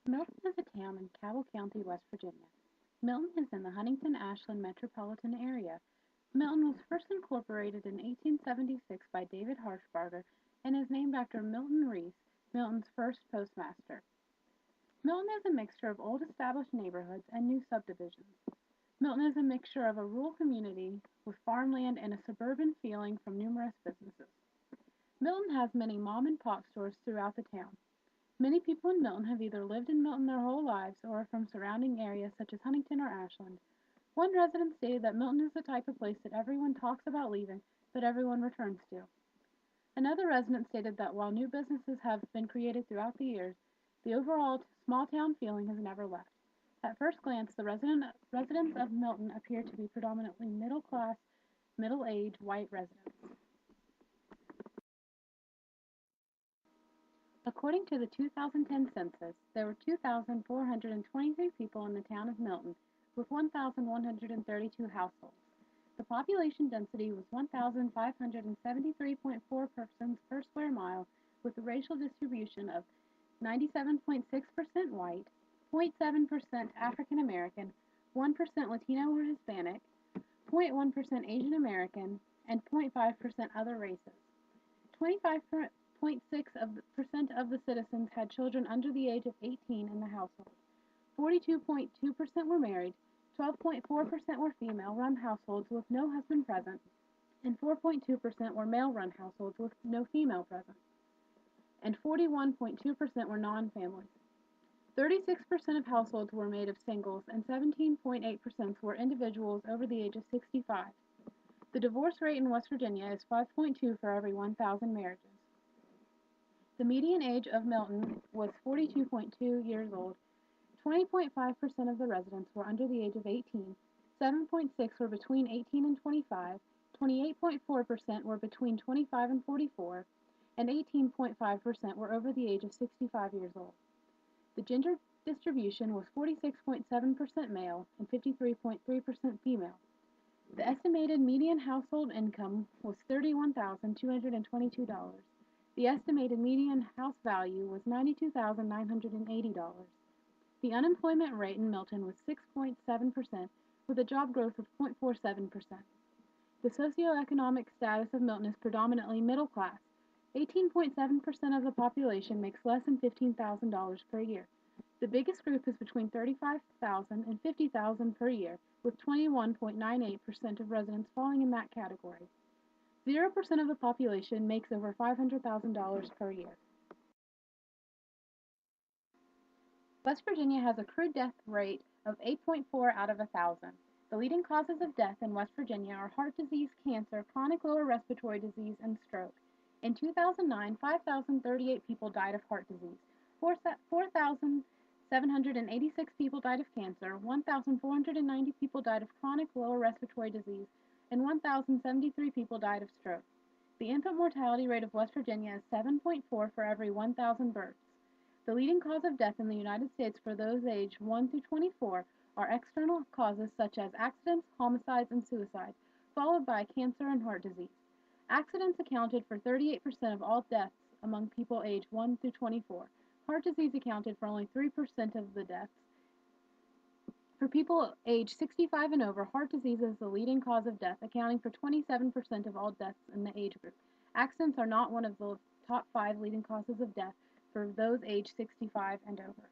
Milton is a town in Cabell County, West Virginia. Milton is in the Huntington-Ashland metropolitan area. Milton was first incorporated in 1876 by David Harshbarger and is named after Milton Reese, Milton's first postmaster. Milton is a mixture of old established neighborhoods and new subdivisions. Milton is a mixture of a rural community with farmland and a suburban feeling from numerous businesses. Milton has many mom and pop stores throughout the town. Many people in Milton have either lived in Milton their whole lives or are from surrounding areas such as Huntington or Ashland. One resident stated that Milton is the type of place that everyone talks about leaving, but everyone returns to. Another resident stated that while new businesses have been created throughout the years, the overall small town feeling has never left. At first glance, the residents of Milton appear to be predominantly middle class, middle aged white residents. According to the 2010 census, there were 2,423 people in the town of Milton, with 1,132 households. The population density was 1,573.4 persons per square mile, with a racial distribution of 97.6% white, 0.7% African American, 1% Latino or Hispanic, 0.1% Asian American, and 0.5% other races. 25.6% of the citizens had children under the age of 18 in the household. 42.2% were married, 12.4% were female-run households with no husband present, and 4.2% were male-run households with no female present, and 41.2% were non-families. 36% of households were made of singles, and 17.8% were individuals over the age of 65. The divorce rate in West Virginia is 5.2 for every 1,000 marriages. The median age of Milton was 42.2 years old. 20.5% of the residents were under the age of 18, 7.6 were between 18 and 25, 28.4% were between 25 and 44, and 18.5% were over the age of 65 years old. The gender distribution was 46.7% male and 53.3% female. The estimated median household income was $31,222. The estimated median house value was $92,980. The unemployment rate in Milton was 6.7%, with a job growth of 0.47%. The socioeconomic status of Milton is predominantly middle class. 18.7% of the population makes less than $15,000 per year. The biggest group is between $35,000 and $50,000 per year, with 21.98% of residents falling in that category. 0% of the population makes over $500,000 per year. West Virginia has a crude death rate of 8.4 out of 1,000. The leading causes of death in West Virginia are heart disease, cancer, chronic lower respiratory disease, and stroke. In 2009, 5,038 people died of heart disease, 4,786 people died of cancer, 1,490 people died of chronic lower respiratory disease, and 1,073 people died of stroke. The infant mortality rate of West Virginia is 7.4 for every 1,000 births. The leading cause of death in the United States for those aged 1 through 24 are external causes such as accidents, homicides, and suicide, followed by cancer and heart disease. Accidents accounted for 38% of all deaths among people aged 1 through 24. Heart disease accounted for only 3% of the deaths. For people aged 65 and over, heart disease is the leading cause of death, accounting for 27% of all deaths in the age group. Accidents are not one of the top 5 leading causes of death for those aged 65 and over.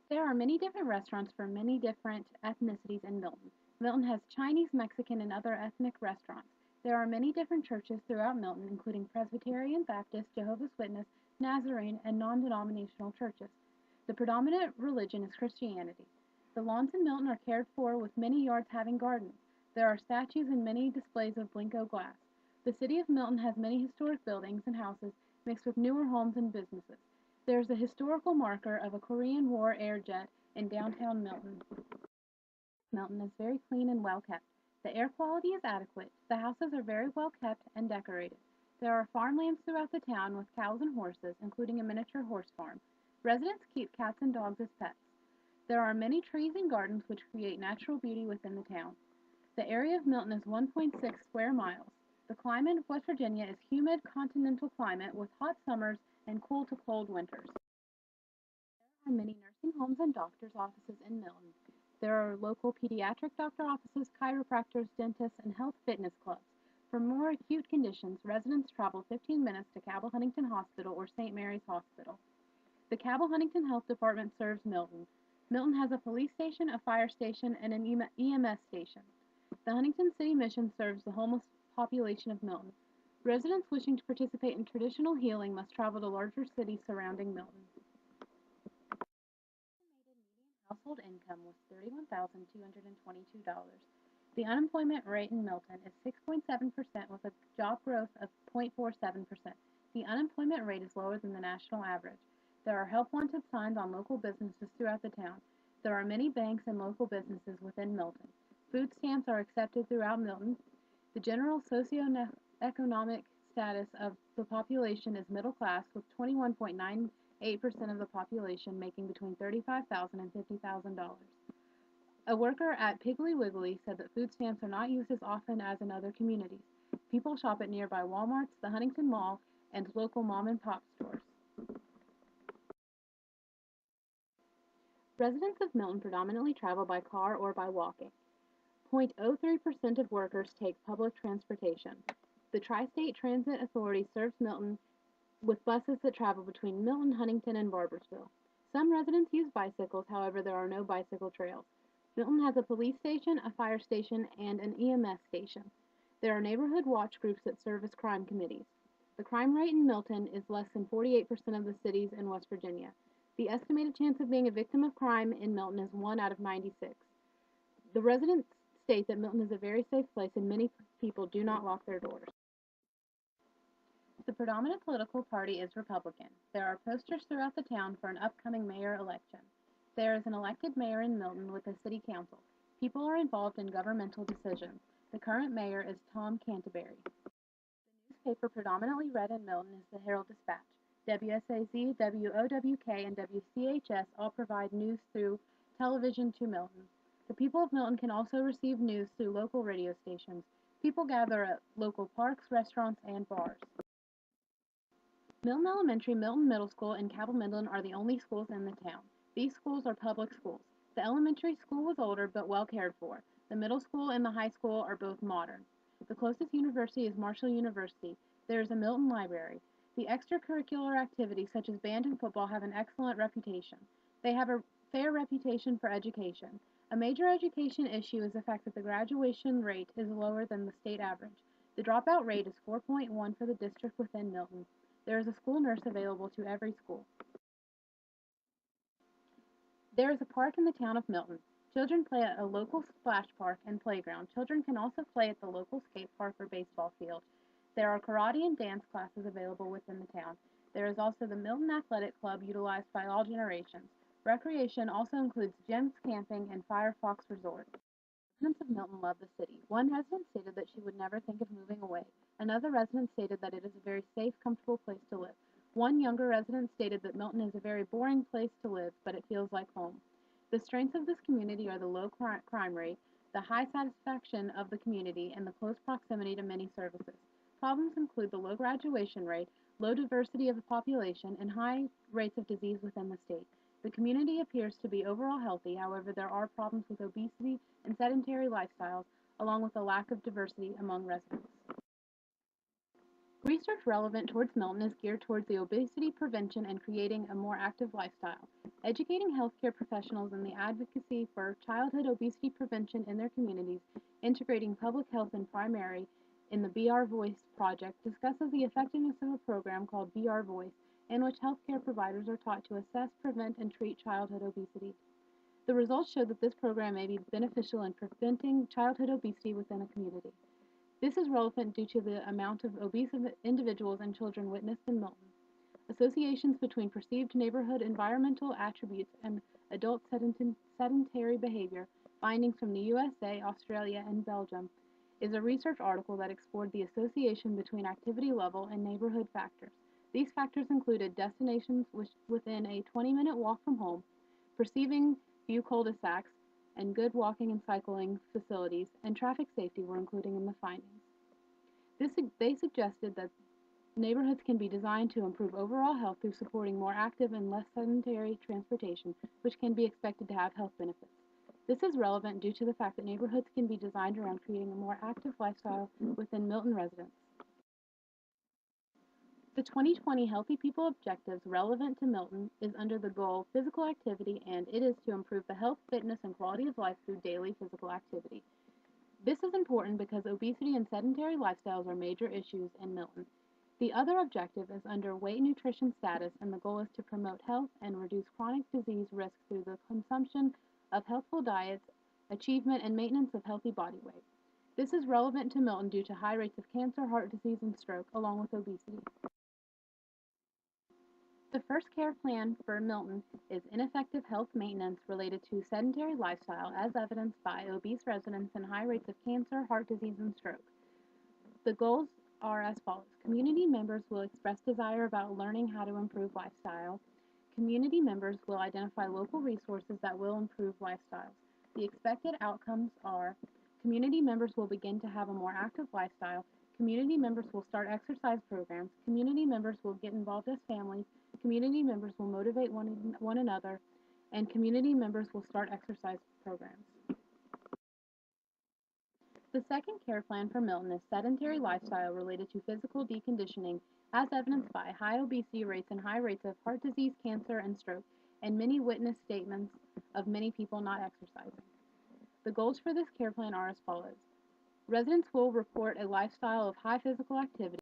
There are many different restaurants for many different ethnicities in Milton. Milton has Chinese, Mexican, and other ethnic restaurants. There are many different churches throughout Milton, including Presbyterian, Baptist, Jehovah's Witness, Nazarene, and non-denominational churches. The predominant religion is Christianity. The lawns in Milton are cared for, with many yards having gardens. There are statues and many displays of Blinko glass. The city of Milton has many historic buildings and houses mixed with newer homes and businesses. There is a historical marker of a Korean War air jet in downtown Milton. Milton is very clean and well kept. The air quality is adequate. The houses are very well kept and decorated. There are farmlands throughout the town with cows and horses, including a miniature horse farm. Residents keep cats and dogs as pets. There are many trees and gardens which create natural beauty within the town. The area of Milton is 1.6 square miles. The climate of West Virginia is humid continental climate with hot summers and cool to cold winters. are many nursing homes and doctors' offices in Milton. There are local pediatric doctor offices, chiropractors, dentists, and health fitness clubs. For more acute conditions, residents travel 15 minutes to Cabell Huntington Hospital or St. Mary's Hospital. The Cabell Huntington Health Department serves Milton. Milton has a police station, a fire station, and an EMS station. The Huntington City Mission serves the homeless population of Milton. Residents wishing to participate in traditional healing must travel to larger cities surrounding Milton. Household income was $31,222. The unemployment rate in Milton is 6.7% with a job growth of 0.47%. The unemployment rate is lower than the national average. There are help wanted signs on local businesses throughout the town. There are many banks and local businesses within Milton. Food stamps are accepted throughout Milton. The general socioeconomic status of the population is middle class, with 21.98% of the population making between $35,000 and $50,000. A worker at Piggly Wiggly said that food stamps are not used as often as in other communities. People shop at nearby Walmarts, the Huntington Mall, and local mom and pop stores. Residents of Milton predominantly travel by car or by walking. 0.03% of workers take public transportation. The Tri-State Transit Authority serves Milton with buses that travel between Milton, Huntington, and Barboursville. Some residents use bicycles, however, there are no bicycle trails. Milton has a police station, a fire station, and an EMS station. There are neighborhood watch groups that serve as crime committees. The crime rate in Milton is less than 48% of the cities in West Virginia. The estimated chance of being a victim of crime in Milton is 1 out of 96. The residents state that Milton is a very safe place and many people do not lock their doors. The predominant political party is Republican. There are posters throughout the town for an upcoming mayor election. There is an elected mayor in Milton with a city council. People are involved in governmental decisions. The current mayor is Tom Canterbury. The newspaper predominantly read in Milton is the Herald Dispatch. WSAZ, WOWK, and WCHS all provide news through television to Milton. The people of Milton can also receive news through local radio stations. People gather at local parks, restaurants, and bars. Milton Elementary, Milton Middle School, and Cabell Midland are the only schools in the town. These schools are public schools. The elementary school was older but well cared for. The middle school and the high school are both modern. The closest university is Marshall University. There is a Milton Library. The extracurricular activities such as band and football have an excellent reputation. They have a fair reputation for education. A major education issue is the fact that the graduation rate is lower than the state average. The dropout rate is 4.1 for the district within Milton. There is a school nurse available to every school. There is a park in the town of Milton. Children play at a local splash park and playground. Children can also play at the local skate park or baseball field. There are karate and dance classes available within the town. There is also the Milton Athletic Club utilized by all generations. Recreation also includes gyms, camping, and Firefox Resort. Residents of Milton love the city. One resident stated that she would never think of moving away. Another resident stated that it is a very safe, comfortable place to live. One younger resident stated that Milton is a very boring place to live, but it feels like home. The strengths of this community are the low crime rate, the high satisfaction of the community, and the close proximity to many services. Problems include the low graduation rate, low diversity of the population, and high rates of disease within the state. The community appears to be overall healthy, however, there are problems with obesity and sedentary lifestyles, along with a lack of diversity among residents. Research relevant towards Milton is geared towards the obesity prevention and creating a more active lifestyle. Educating healthcare professionals in the advocacy for childhood obesity prevention in their communities, integrating public health and primary in the BR Voice project discusses the effectiveness of a program called BR Voice, in which healthcare providers are taught to assess, prevent, and treat childhood obesity. The results show that this program may be beneficial in preventing childhood obesity within a community. This is relevant due to the amount of obese individuals and children witnessed in Milton. Associations between perceived neighborhood environmental attributes and adult sedentary behavior, findings from the USA, Australia, and Belgium, is a research article that explored the association between activity level and neighborhood factors. These factors included destinations within a 20-minute walk from home, perceiving few cul-de-sacs, and good walking and cycling facilities, and traffic safety were included in the findings. They suggested that Neighborhoods can be designed to improve overall health through supporting more active and less sedentary transportation, which can be expected to have health benefits. This is relevant due to the fact that neighborhoods can be designed around creating a more active lifestyle within Milton residents. The 2020 Healthy People Objectives relevant to Milton is under the goal physical activity, and it is to improve the health, fitness, and quality of life through daily physical activity. This is important because obesity and sedentary lifestyles are major issues in Milton. The other objective is under weight nutrition status, and the goal is to promote health and reduce chronic disease risk through the consumption of healthful diets, achievement, and maintenance of healthy body weight. This is relevant to Milton due to high rates of cancer, heart disease, and stroke, along with obesity. The first care plan for Milton is ineffective health maintenance related to sedentary lifestyle as evidenced by obese residents and high rates of cancer, heart disease, and stroke. The goals are as follows. Community members will express desire about learning how to improve lifestyle. Community members will identify local resources that will improve lifestyles. The expected outcomes are community members will begin to have a more active lifestyle. Community members will start exercise programs. Community members will get involved as families. Community members will motivate one another. And community members will start exercise programs. The second care plan for Milton is sedentary lifestyle related to physical deconditioning, as evidenced by high obesity rates and high rates of heart disease, cancer, and stroke, and many witness statements of many people not exercising. The goals for this care plan are as follows. Residents will report a lifestyle of high physical activity.